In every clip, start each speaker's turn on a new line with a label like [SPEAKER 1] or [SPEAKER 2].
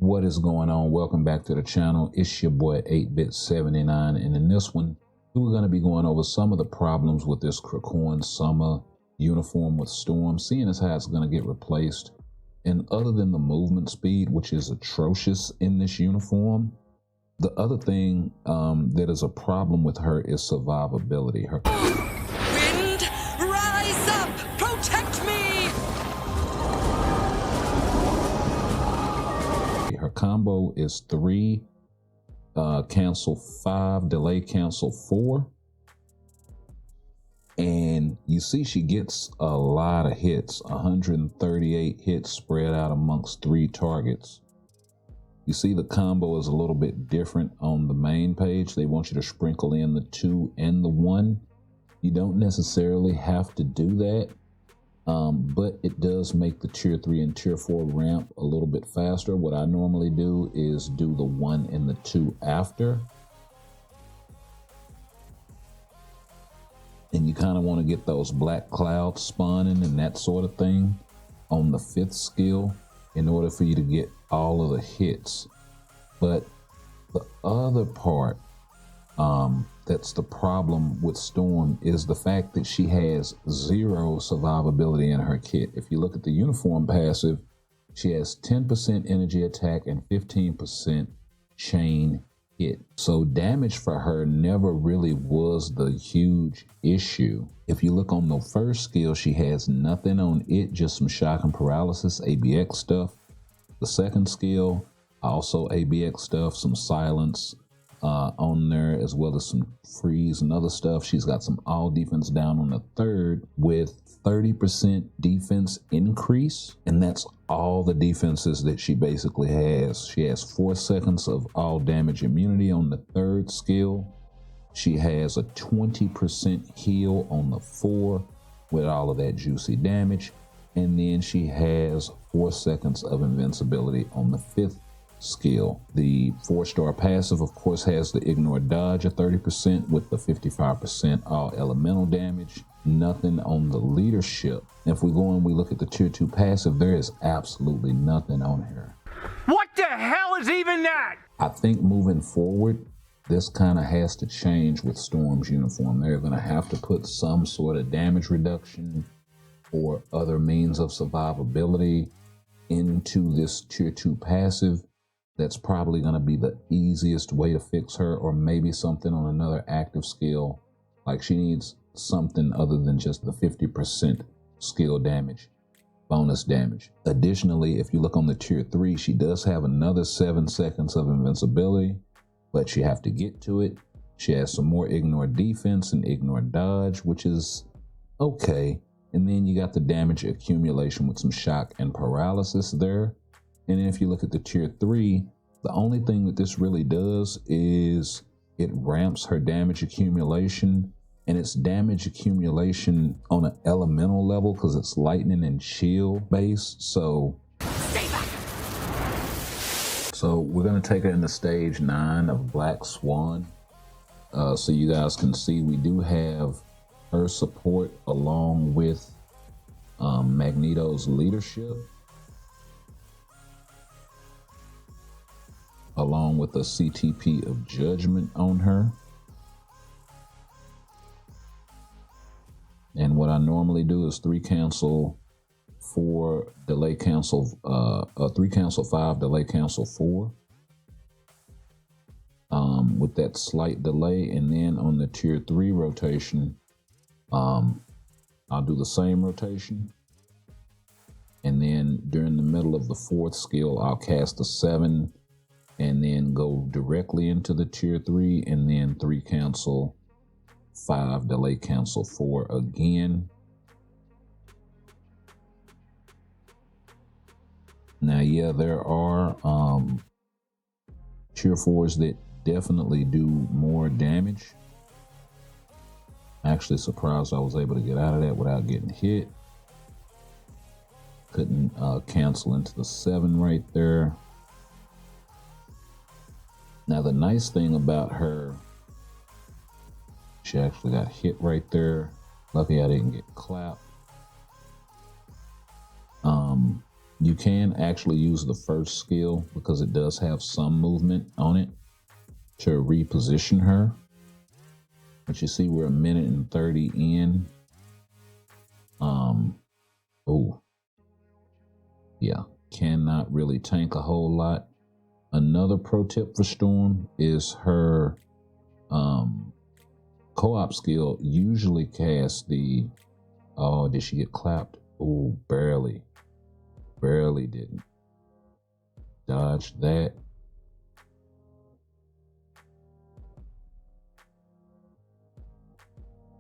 [SPEAKER 1] What is going on? Welcome back to the channel. It's your boy 8bit79, and in this one we're going to be going over some of the problems with this Krakoan summer uniform with Storm, seeing as how it's going to get replaced. And other than the movement speed, which is atrocious in this uniform, the other thing that is a problem with her is survivability.
[SPEAKER 2] Wind, rise up! Protect me!
[SPEAKER 1] Her combo is 3, cancel 5, delay cancel 4. And you see she gets a lot of hits, 138 hits spread out amongst 3 targets. You see the combo is a little bit different on the main page. They want you to sprinkle in the 2 and the 1. You don't necessarily have to do that, but it does make the tier 3 and tier 4 ramp a little bit faster. What I normally do is do the 1 and the 2 after. And you kind of want to get those black clouds spawning and that sort of thing on the 5th skill in order for you to get all of the hits. But the other part that's the problem with Storm is the fact that she has 0 survivability in her kit. If you look at the uniform passive, she has 10% energy attack and 15% chain hit. So damage for her never really was the huge issue. If you look on the first skill, she has nothing on it, just some shock and paralysis, ABX stuff. The second skill, also ABX stuff, some silence on there, as well as some freeze and other stuff. She's got some all defense down on the third with 30% defense increase, and that's all the defenses that she basically has. She has 4 seconds of all damage immunity on the 3rd skill. She has a 20% heal on the 4 with all of that juicy damage, and then she has 4 seconds of invincibility on the 5th skill. The 4-star passive, of course, has the ignore dodge at 30% with the 55% all elemental damage. Nothing on the leadership. If we go and we look at the tier 2 passive, there is absolutely nothing on here.
[SPEAKER 3] What the hell is even that?
[SPEAKER 1] I think moving forward, this kind of has to change with Storm's uniform. They're going to have to put some sort of damage reduction or other means of survivability into this tier 2 passive. That's probably going to be the easiest way to fix her, or maybe something on another active skill. Like she needs something other than just the 50% skill damage, bonus damage. Additionally, if you look on the tier 3, she does have another 7 seconds of invincibility, but you have to get to it. She has some more ignore defense and ignore dodge, which is okay. And then you got the damage accumulation with some shock and paralysis there. And then if you look at the tier 3, the only thing that this really does is it ramps her damage accumulation, and it's damage accumulation on an elemental level because it's lightning and shield based. So we're going to take her into stage 9 of Black Swan. So you guys can see we do have her support along with Magneto's leadership, along with a CTP of Judgment on her. And what I normally do is 3 cancel 4, delay cancel, 3 cancel 5, delay cancel 4. With that slight delay. And then on the tier 3 rotation, I'll do the same rotation. And then during the middle of the 4th skill, I'll cast a 7 and then go directly into the tier 3, and then 3 cancel 5, delay cancel 4 again. Now, yeah, there are tier 4s that definitely do more damage. Actually surprised I was able to get out of that without getting hit. Couldn't cancel into the 7 right there. Now, the nice thing about her, she actually got hit right there. Lucky I didn't get clapped. You can actually use the first skill because it does have some movement on it to reposition her. But you see, we're a minute and 30 in. Oh, yeah, cannot really tank a whole lot. Another pro tip for Storm is her co-op skill usually casts the, oh, did she get clapped? Oh, barely didn't. Dodge that.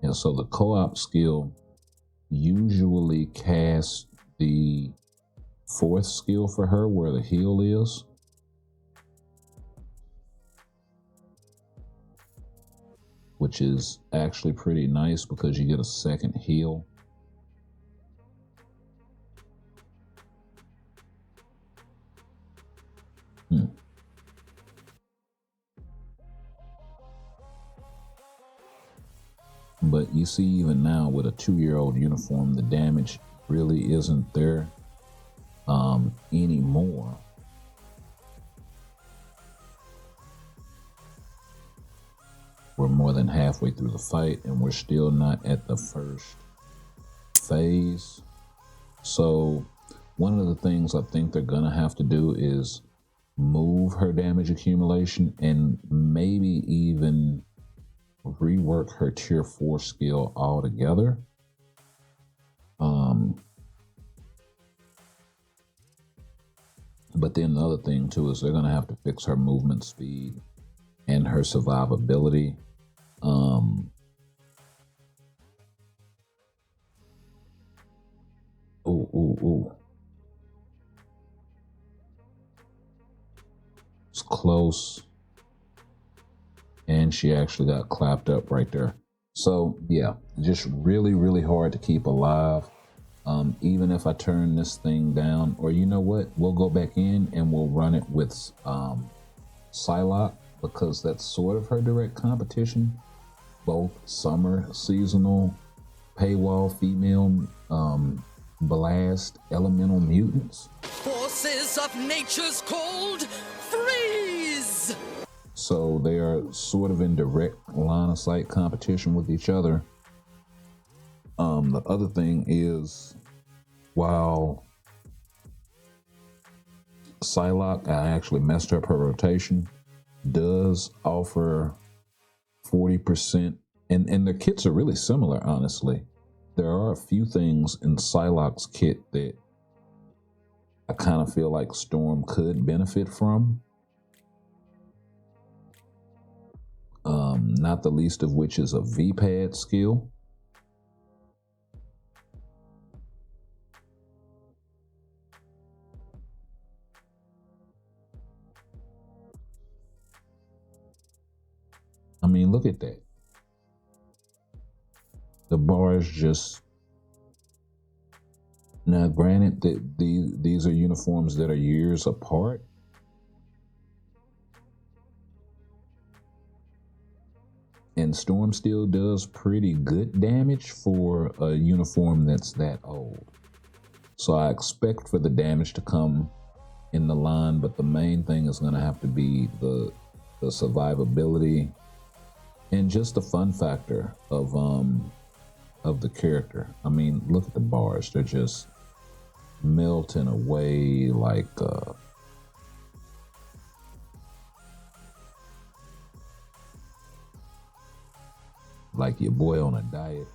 [SPEAKER 1] And so the co-op skill usually casts the fourth skill for her where the heal is. Which is actually pretty nice because you get a second heal. But you see, even now with a 2-year-old uniform, the damage really isn't there anymore. We're more than halfway through the fight and we're still not at the first phase. So one of the things I think they're gonna have to do is move her damage accumulation and maybe even rework her tier 4 skill altogether. But then the other thing too is they're gonna have to fix her movement speed and her survivability. Ooh. It's close. And she actually got clapped up right there. So yeah, just really hard to keep alive. Even if I turn this thing down, or you know what, we'll go back in and we'll run it with Psylocke, because that's sort of her direct competition. Both summer seasonal paywall female blast elemental mutants.
[SPEAKER 2] Forces of nature's cold, freeze!
[SPEAKER 1] So they are sort of in direct line of sight competition with each other. The other thing is, while Psylocke, I actually messed up her rotation, does offer 40%, and their kits are really similar, honestly. There are a few things in Psylocke's kit that I kind of feel like Storm could benefit from. Not the least of which is a V-pad skill. I mean, look at that. The bars just... Now, granted that these are uniforms that are years apart, and Storm still does pretty good damage for a uniform that's that old. So I expect for the damage to come in the line, but the main thing is going to have to be the survivability and just the fun factor of the character. I mean, look at the bars. They're just melting away like your boy on a diet.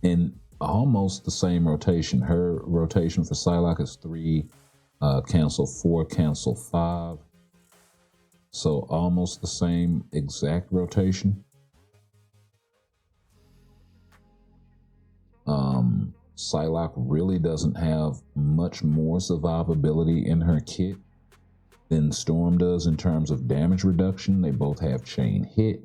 [SPEAKER 1] And almost the same rotation. Her rotation for Psylocke is 3, cancel 4, cancel 5. So almost the same exact rotation. Psylocke really doesn't have much more survivability in her kit than Storm does in terms of damage reduction. They both have chain hit.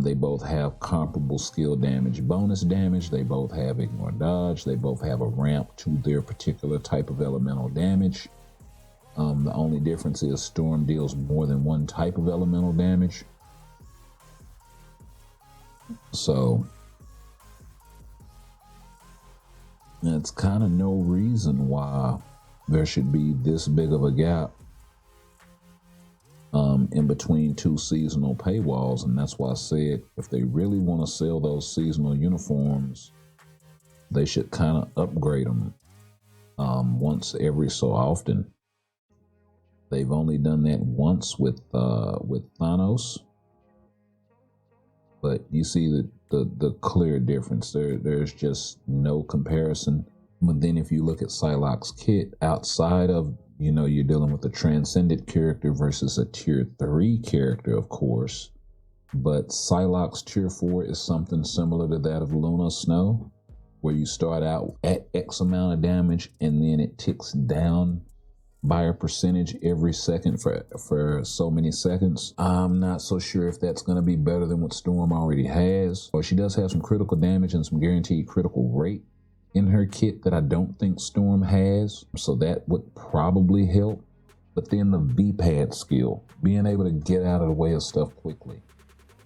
[SPEAKER 1] They both have comparable skill damage, bonus damage. They both have ignore dodge. They both have a ramp to their particular type of elemental damage. The only difference is Storm deals more than one type of elemental damage. So that's kind of no reason why there should be this big of a gap in between two seasonal paywalls. And that's why I said if they really want to sell those seasonal uniforms, they should kind of upgrade them once every so often. They've only done that once with Thanos, but you see the clear difference. There's just no comparison. But then if you look at Psylocke's kit, outside of, you're dealing with a transcendent character versus a tier 3 character, of course, but Psylocke's tier 4 is something similar to that of Luna Snow, where you start out at X amount of damage and then it ticks down by a percentage every second for so many seconds. I'm not so sure if that's going to be better than what Storm already has. Or she does have some critical damage and some guaranteed critical rate in her kit that I don't think Storm has, so that would probably help. But then the V-pad skill, being able to get out of the way of stuff quickly.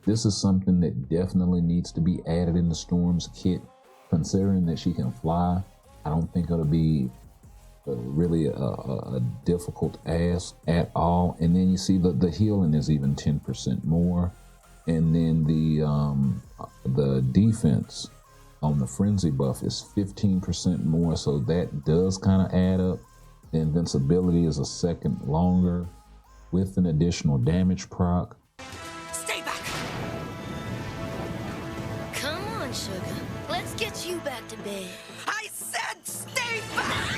[SPEAKER 1] This is something that definitely needs to be added in the Storm's kit. Considering that she can fly, I don't think it'll be really a difficult ask at all. And then you see the healing is even 10% more, and then the defense on the frenzy buff is 15% more, so that does kind of add up. The invincibility is a second longer with an additional damage proc.
[SPEAKER 2] Stay back!
[SPEAKER 4] Come on, sugar. Let's get you back to bed.
[SPEAKER 2] I said stay back!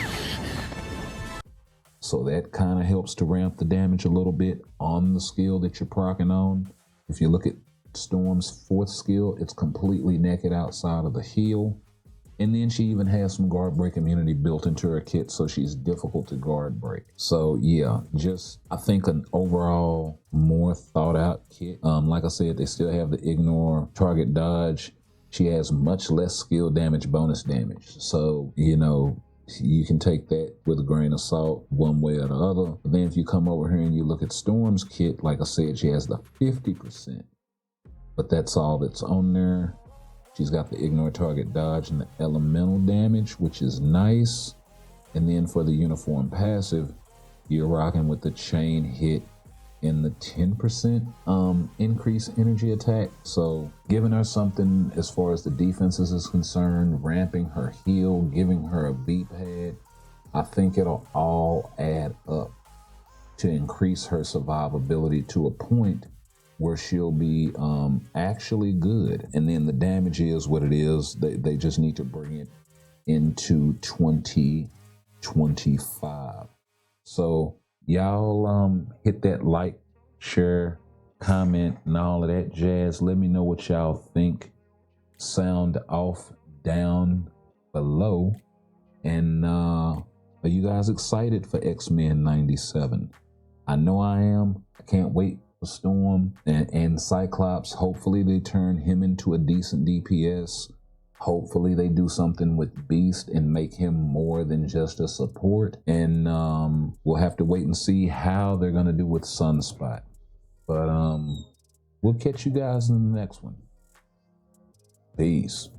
[SPEAKER 1] So that kind of helps to ramp the damage a little bit on the skill that you're proccing on. If you look at Storm's 4th skill, it's completely naked outside of the heal. And then she even has some guard break immunity built into her kit, so she's difficult to guard break. So yeah, I think an overall more thought out kit. Like I said, they still have the ignore target dodge. She has much less skill damage, bonus damage. So, you can take that with a grain of salt one way or the other. But then if you come over here and you look at Storm's kit, like I said, she has the 50%. But that's all that's on there. She's got the ignore target dodge and the elemental damage, which is nice. And then for the uniform passive, you're rocking with the chain hit and the 10% increase energy attack. So giving her something as far as the defenses is concerned, ramping her heal, giving her a V-pad, I think it'll all add up to increase her survivability to a point where she'll be actually good. And then the damage is what it is. They just need to bring it into 2025. So y'all hit that like, share, comment, and all of that jazz. Let me know what y'all think. Sound off down below. And are you guys excited for X-Men 97? I know I am. I can't wait for Storm and Cyclops. Hopefully they turn him into a decent DPS. Hopefully they do something with Beast and make him more than just a support. And we'll have to wait and see how they're going to do with Sunspot. But we'll catch you guys in the next one. Peace.